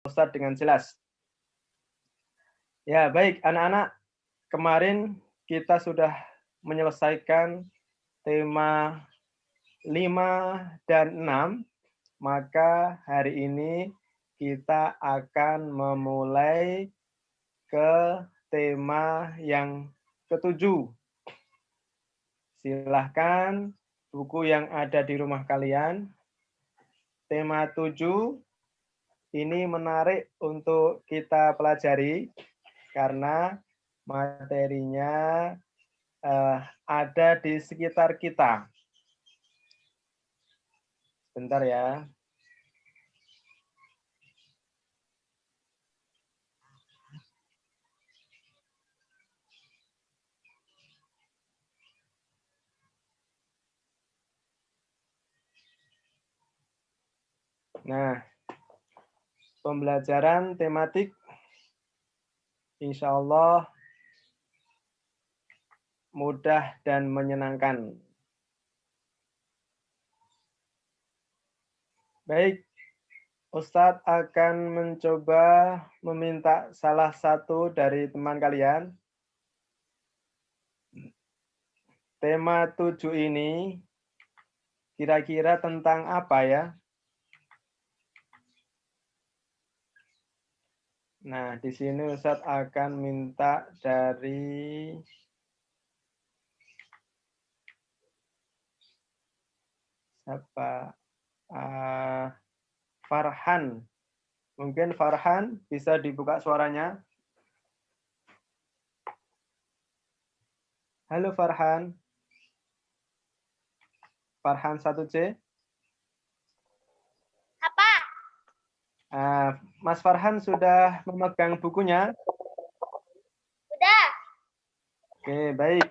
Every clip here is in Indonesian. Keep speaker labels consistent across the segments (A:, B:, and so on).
A: Ustadz dengan jelas. Ya, baik anak-anak, kemarin kita sudah menyelesaikan tema 5 dan 6, maka hari ini kita akan memulai ke tema yang ke-7. Silahkan buku yang ada di rumah kalian. Tema 7 ini menarik untuk kita pelajari karena materinya ada di sekitar kita. Bentar ya. Nah, pembelajaran tematik insya Allah mudah dan menyenangkan. Baik, Ustadz akan mencoba meminta salah satu dari teman kalian. Tema 7 ini kira-kira tentang apa ya? Nah, di sini Ustadz akan minta dari siapa? Farhan. Mungkin Farhan bisa dibuka suaranya. Halo Farhan. Farhan 1C.
B: Apa?
A: Mas Farhan sudah memegang bukunya?
B: Udah.
A: Oke, baik.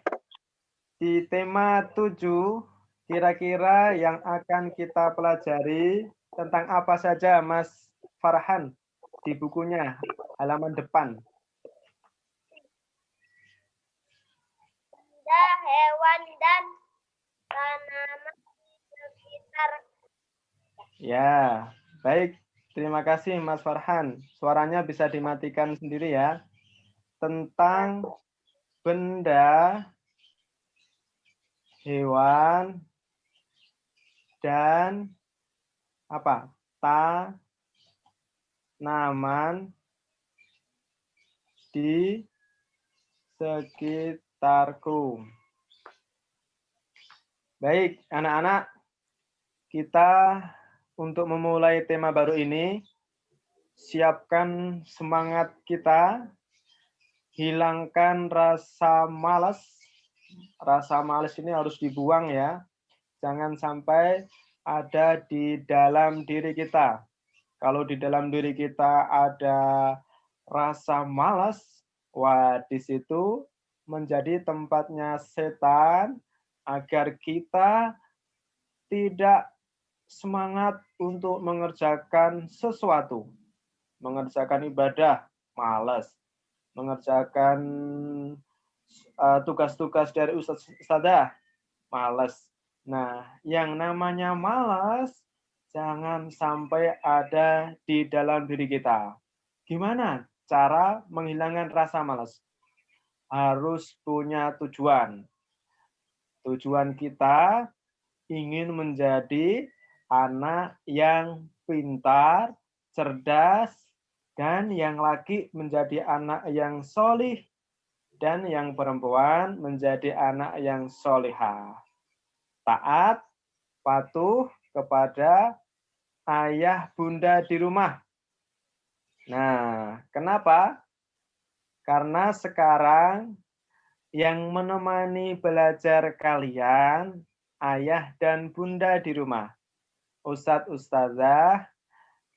A: Di tema 7, kira-kira yang akan kita pelajari tentang apa saja Mas Farhan di bukunya, halaman depan.
B: Benda, hewan, dan tanaman di sekitar.
A: Ya, baik. Terima kasih Mas Farhan. Suaranya bisa dimatikan sendiri ya. Tentang benda, hewan, dan apa? Tanaman di sekitarku. Baik, anak-anak, kita untuk memulai tema baru ini, siapkan semangat kita, hilangkan rasa malas. Rasa malas ini harus dibuang ya. Jangan sampai ada di dalam diri kita. Kalau di dalam diri kita ada rasa malas, wah di situ menjadi tempatnya setan agar kita tidak semangat untuk mengerjakan sesuatu. Mengerjakan ibadah, malas. Mengerjakan tugas-tugas dari ustadzah, malas. Nah, yang namanya malas jangan sampai ada di dalam diri kita. Gimana cara menghilangkan rasa malas? Harus punya tujuan. Tujuan kita ingin menjadi anak yang pintar, cerdas, dan yang laki menjadi anak yang solih, dan yang perempuan menjadi anak yang solihah. Taat, patuh kepada ayah bunda di rumah. Nah, kenapa? Karena sekarang yang menemani belajar kalian, ayah dan bunda di rumah. Ustadz Ustazah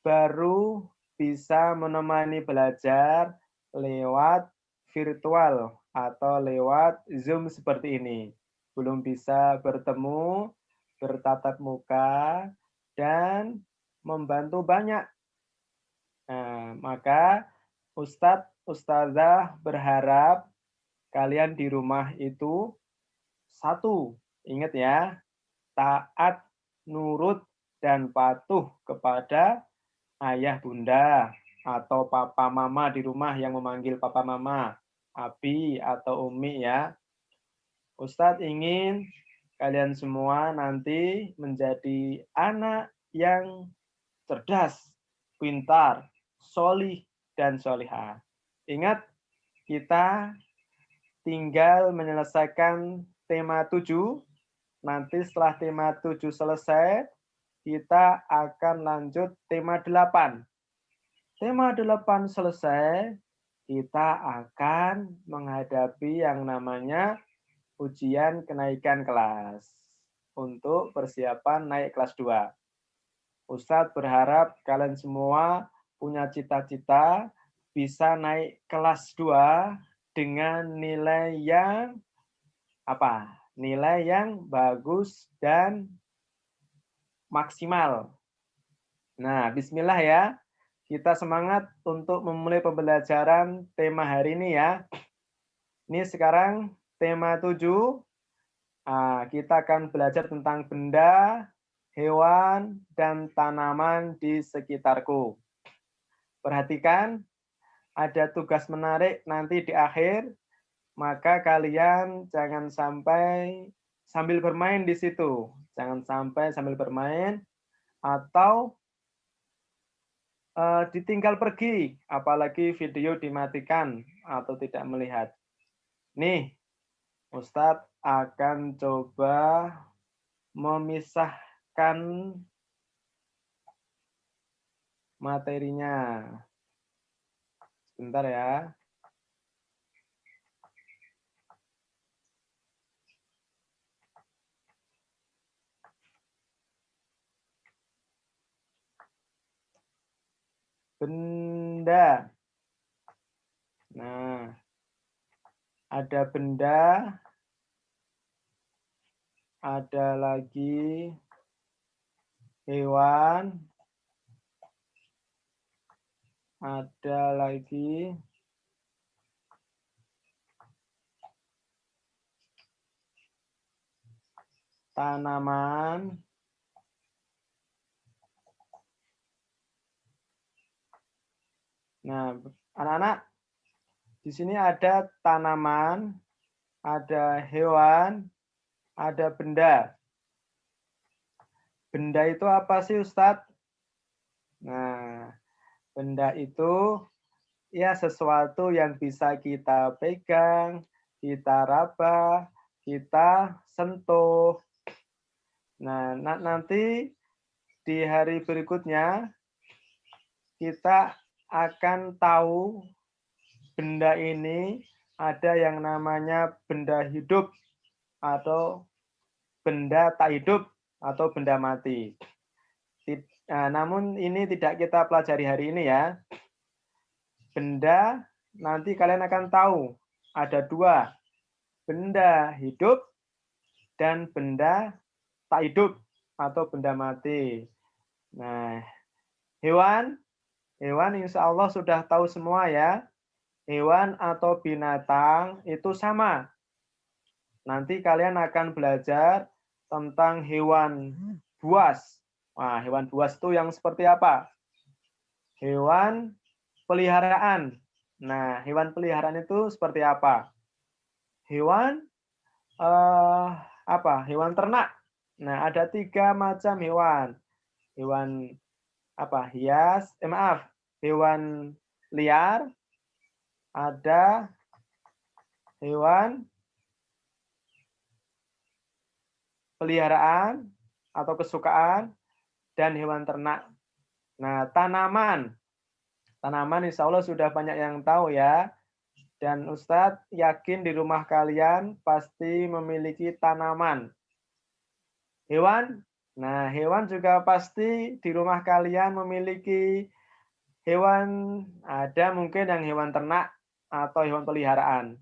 A: baru bisa menemani belajar lewat virtual atau lewat Zoom seperti ini. Belum bisa bertemu, bertatap muka, dan membantu banyak. Nah, maka Ustadz, Ustazah berharap kalian di rumah itu satu, ingat ya, taat, nurut, dan patuh kepada ayah bunda. atau papa mama di rumah yang memanggil papa mama, abi atau umi ya. Ustadz ingin kalian semua nanti menjadi anak yang cerdas, pintar, solih, dan solihah. Ingat, kita tinggal menyelesaikan tema 7. Nanti setelah tema 7 selesai, kita akan lanjut tema 8. Tema 8 selesai, kita akan menghadapi yang namanya ujian kenaikan kelas untuk persiapan naik kelas 2. Ustadz berharap kalian semua punya cita-cita bisa naik kelas 2 dengan nilai yang Nilai yang bagus dan maksimal. Nah, bismillah ya. Kita semangat untuk memulai pembelajaran tema hari ini ya. Ini sekarang tema 7. Kita akan belajar tentang benda, hewan, dan tanaman di sekitarku. Perhatikan, ada tugas menarik nanti di akhir. Maka kalian jangan sampai sambil bermain di situ. Jangan sampai sambil bermain atau ditinggal pergi, apalagi video dimatikan atau tidak melihat. Nih, Ustadz akan coba memisahkan materinya. Sebentar ya. Benda. Nah, ada benda, ada lagi hewan, ada lagi tanaman, nah anak-anak di sini ada tanaman, ada hewan, ada benda. Benda itu apa sih Ustadz? Nah, benda itu ya sesuatu yang bisa kita pegang, kita raba, kita sentuh. Nah, nanti di hari berikutnya kita akan tahu benda ini ada yang namanya benda hidup atau benda tak hidup atau benda mati. Namun ini tidak kita pelajari hari ini ya. Benda nanti kalian akan tahu ada 2. Benda hidup dan benda tak hidup atau benda mati. Nah, hewan insya Allah sudah tahu semua ya. Hewan atau binatang itu sama. Nanti kalian akan belajar tentang hewan buas. Nah, hewan buas itu yang seperti apa? Hewan peliharaan. Nah, hewan peliharaan itu seperti apa? Hewan Hewan ternak. Nah, ada 3 macam hewan. Hewan hewan liar, ada hewan peliharaan atau kesukaan, dan hewan ternak. Nah, tanaman insya Allah sudah banyak yang tahu ya. Dan Ustadz yakin di rumah kalian pasti memiliki tanaman. Hewan, nah hewan juga pasti di rumah kalian memiliki hewan, ada mungkin yang hewan ternak atau hewan peliharaan.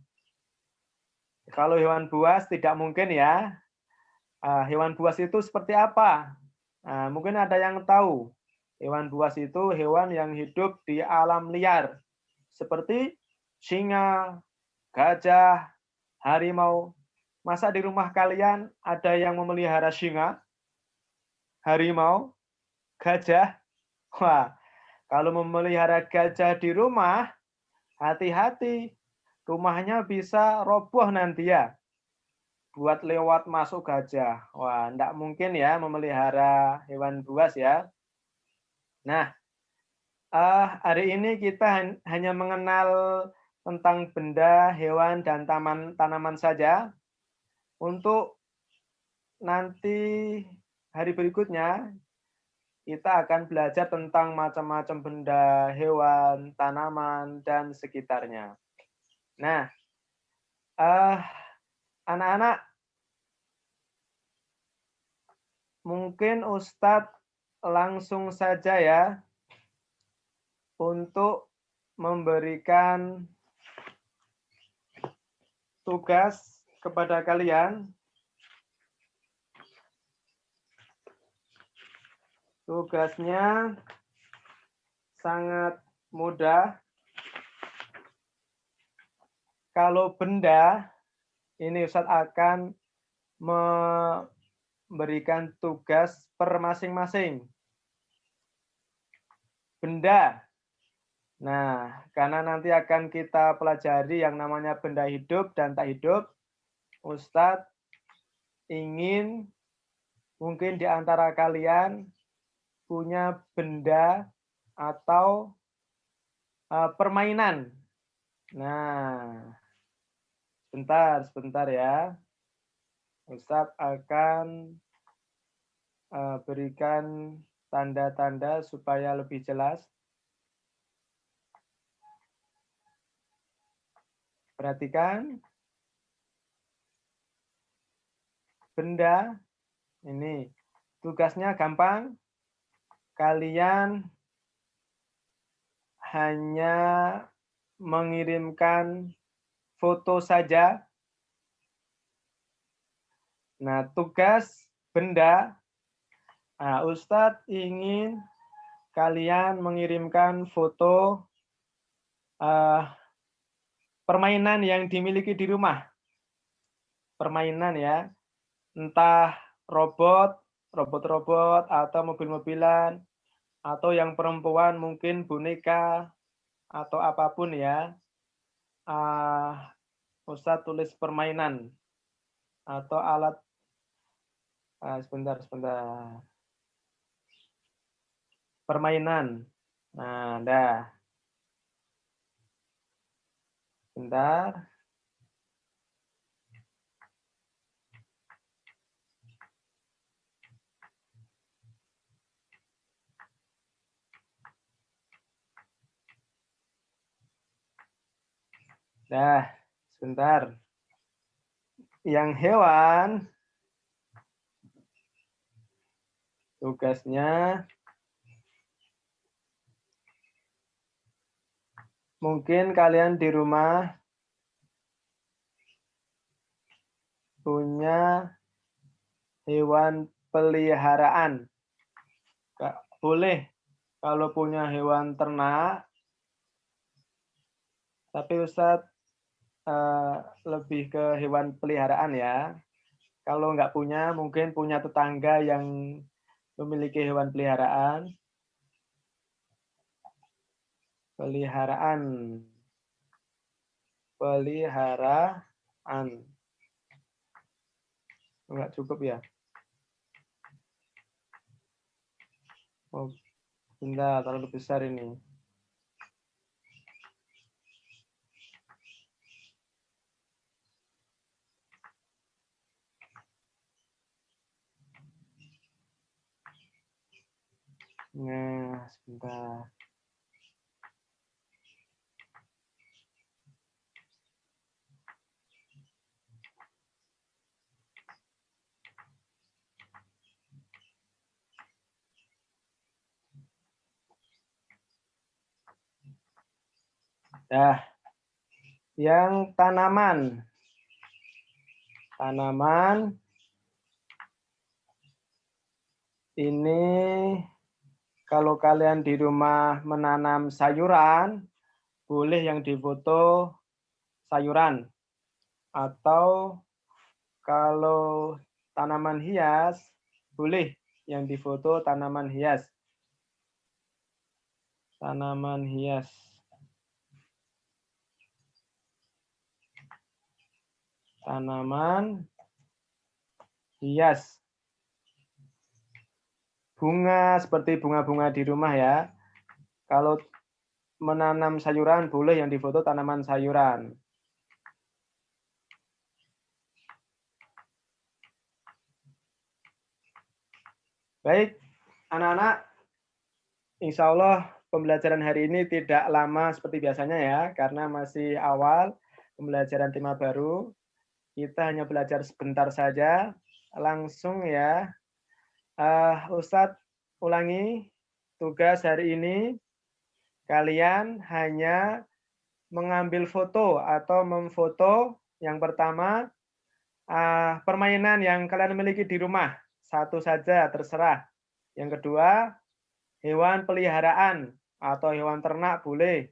A: Kalau hewan buas tidak mungkin ya. Hewan buas itu seperti apa? Mungkin ada yang tahu. Hewan buas itu hewan yang hidup di alam liar. Seperti singa, gajah, harimau. Masa di rumah kalian ada yang memelihara singa, harimau, gajah? Wah, Kalau memelihara gajah di rumah, hati-hati. Rumahnya bisa roboh nanti ya. Buat lewat masuk gajah. Wah, enggak mungkin ya memelihara hewan buas ya. Nah, hari ini kita hanya mengenal tentang benda, hewan, dan tanaman saja. Untuk nanti hari berikutnya, kita akan belajar tentang macam-macam benda, hewan, tanaman, dan sekitarnya. Nah, anak-anak, mungkin Ustadz langsung saja ya untuk memberikan tugas kepada kalian. Tugasnya sangat mudah. Kalau benda, ini Ustadz akan memberikan tugas per masing-masing. Benda. Nah, karena nanti akan kita pelajari yang namanya benda hidup dan tak hidup, Ustadz ingin mungkin di antara kalian punya benda atau permainan. Nah, sebentar ya. Ustadz akan berikan tanda-tanda supaya lebih jelas. Perhatikan. Benda, ini tugasnya gampang. Kalian hanya mengirimkan foto saja. Nah, tugas benda, Ustadz ingin kalian mengirimkan foto permainan yang dimiliki di rumah. Permainan ya, entah robot-robot atau mobil-mobilan, atau yang perempuan mungkin boneka atau apapun ya. Ustadz tulis permainan atau alat. Sebentar. Permainan. Nah, dah. Bentar. Dah, sebentar. Yang hewan, tugasnya mungkin kalian di rumah punya hewan peliharaan. Boleh kalau punya hewan ternak, tapi Ustadz lebih ke hewan peliharaan ya. Kalau nggak punya, mungkin punya tetangga yang memiliki hewan peliharaan. Peliharaan. Enggak cukup ya. Oh, bentar, terlalu besar ini. Nah, sebentar. Nah, yang tanaman. Tanaman ini kalau kalian di rumah menanam sayuran, boleh yang difoto sayuran. Atau kalau tanaman hias, boleh yang difoto tanaman hias. Tanaman hias. Tanaman hias. Bunga seperti bunga-bunga di rumah ya. Kalau menanam sayuran boleh yang difoto tanaman sayuran. Baik, anak-anak, insya Allah pembelajaran hari ini tidak lama seperti biasanya ya, karena masih awal pembelajaran tema baru. Kita hanya belajar sebentar saja, langsung ya. Ustadz ulangi tugas hari ini, kalian hanya mengambil foto atau memfoto yang pertama permainan yang kalian miliki di rumah. Satu saja terserah. Yang kedua, hewan peliharaan atau hewan ternak boleh.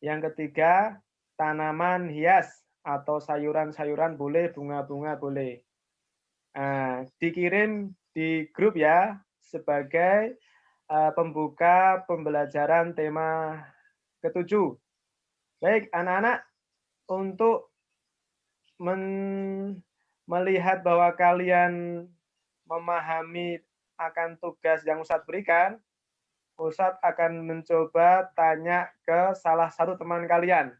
A: Yang ketiga, tanaman hias atau sayuran-sayuran boleh, bunga-bunga boleh. Dikirim di grup ya sebagai pembuka pembelajaran tema ke-7. Baik, anak-anak, untuk melihat bahwa kalian memahami akan tugas yang Ustadz berikan, Ustadz akan mencoba tanya ke salah satu teman kalian.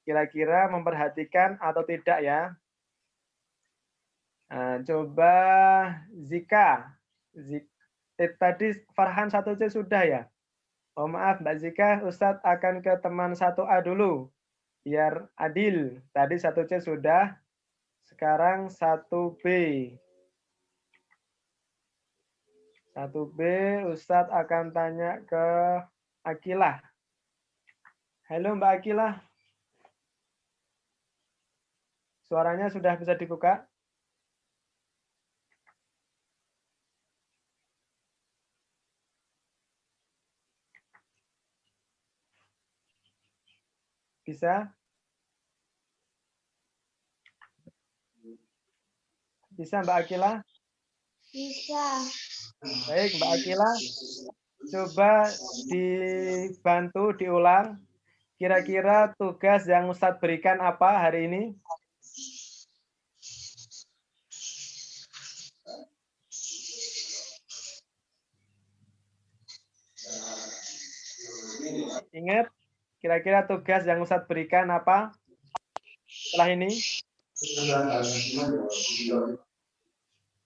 A: Kira-kira memperhatikan atau tidak ya? Coba Zika. Tadi Farhan 1C sudah ya? Oh maaf Mbak Zika, Ustadz akan ke teman 1A dulu. Biar adil. Tadi 1C sudah, sekarang 1B. 1B, Ustadz akan tanya ke Akilah. Halo Mbak Akilah. Suaranya sudah bisa dibuka? Bisa? Bisa Mbak Akilah?
B: Bisa.
A: Baik Mbak Akilah, coba dibantu diulang. Kira-kira tugas yang Ustadz berikan apa hari ini? Ingat, kira-kira tugas yang Ustadz berikan apa setelah ini?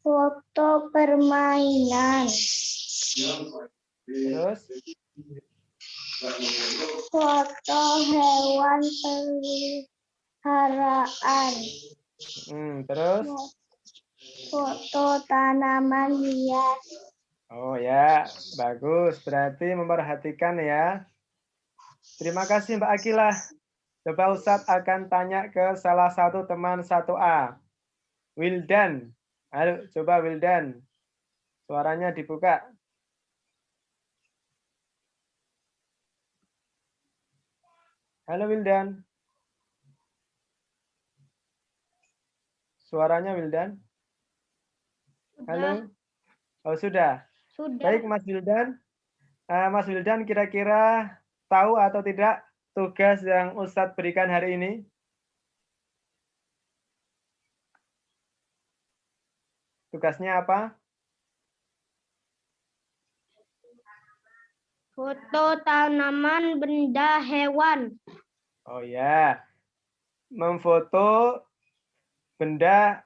B: Foto permainan.
A: Terus?
B: Foto hewan peliharaan.
A: Terus?
B: Foto tanaman hias.
A: Oh ya, bagus. Berarti memperhatikan ya. Terima kasih Mbak Akilah. Coba Ustadz akan tanya ke salah satu teman 1A. Wildan. Halo, coba Wildan. Suaranya dibuka. Halo Wildan. Suaranya Wildan. Halo. Oh sudah.
B: Sudah.
A: Baik Mas Wildan. Mas Wildan kira-kira tahu atau tidak tugas yang Ustadz berikan hari ini? Tugasnya apa?
B: Foto tanaman, benda, hewan.
A: Oh ya, memfoto benda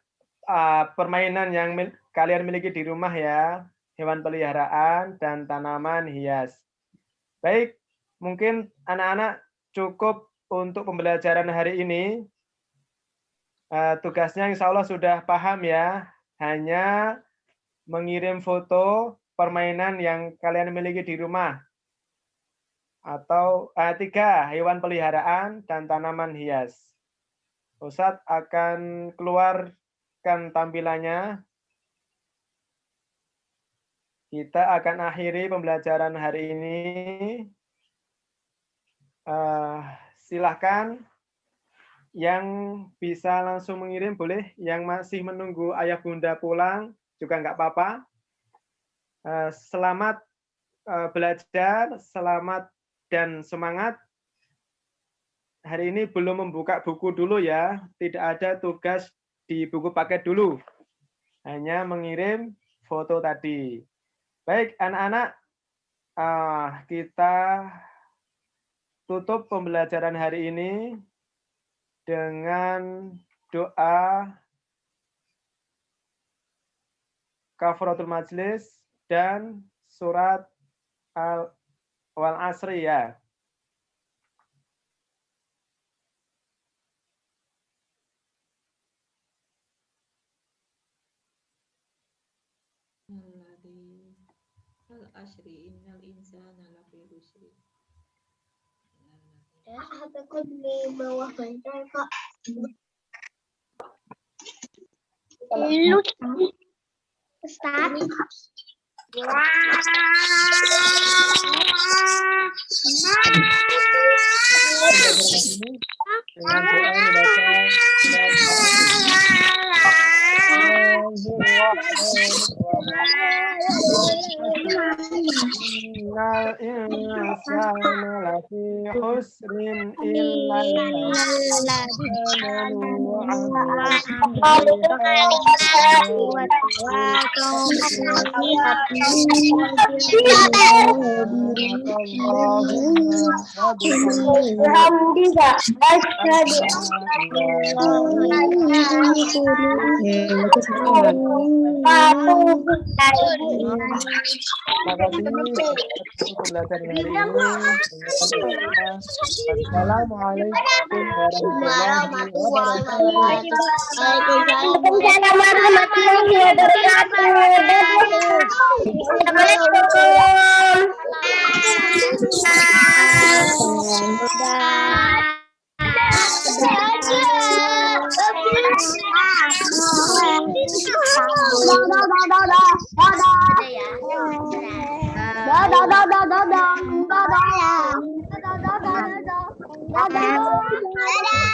A: permainan yang kalian miliki di rumah ya, hewan peliharaan dan tanaman hias. Baik, mungkin anak-anak cukup untuk pembelajaran hari ini. Tugasnya insya Allah sudah paham ya, hanya mengirim foto permainan yang kalian miliki di rumah. Atau 3, hewan peliharaan dan tanaman hias. Ustadz akan keluarkan tampilannya. Kita akan akhiri pembelajaran hari ini. Silahkan yang bisa langsung mengirim boleh, yang masih menunggu ayah bunda pulang juga nggak apa-apa. Selamat belajar, selamat dan semangat. Hari ini belum membuka buku dulu ya, tidak ada tugas di buku paket dulu. Hanya mengirim foto tadi. Baik, anak-anak, kita tutup pembelajaran hari ini dengan doa kafaratul majlis dan surat wal asri ya.
C: Al-asri innal insana lafi khusri.
B: Aku di bawah bantal kak. Lu Ustaz.
A: Dengan doa membaca Innal insana lafi khusrin illa Assalamualaikum warahmatullahi wabarakatuh.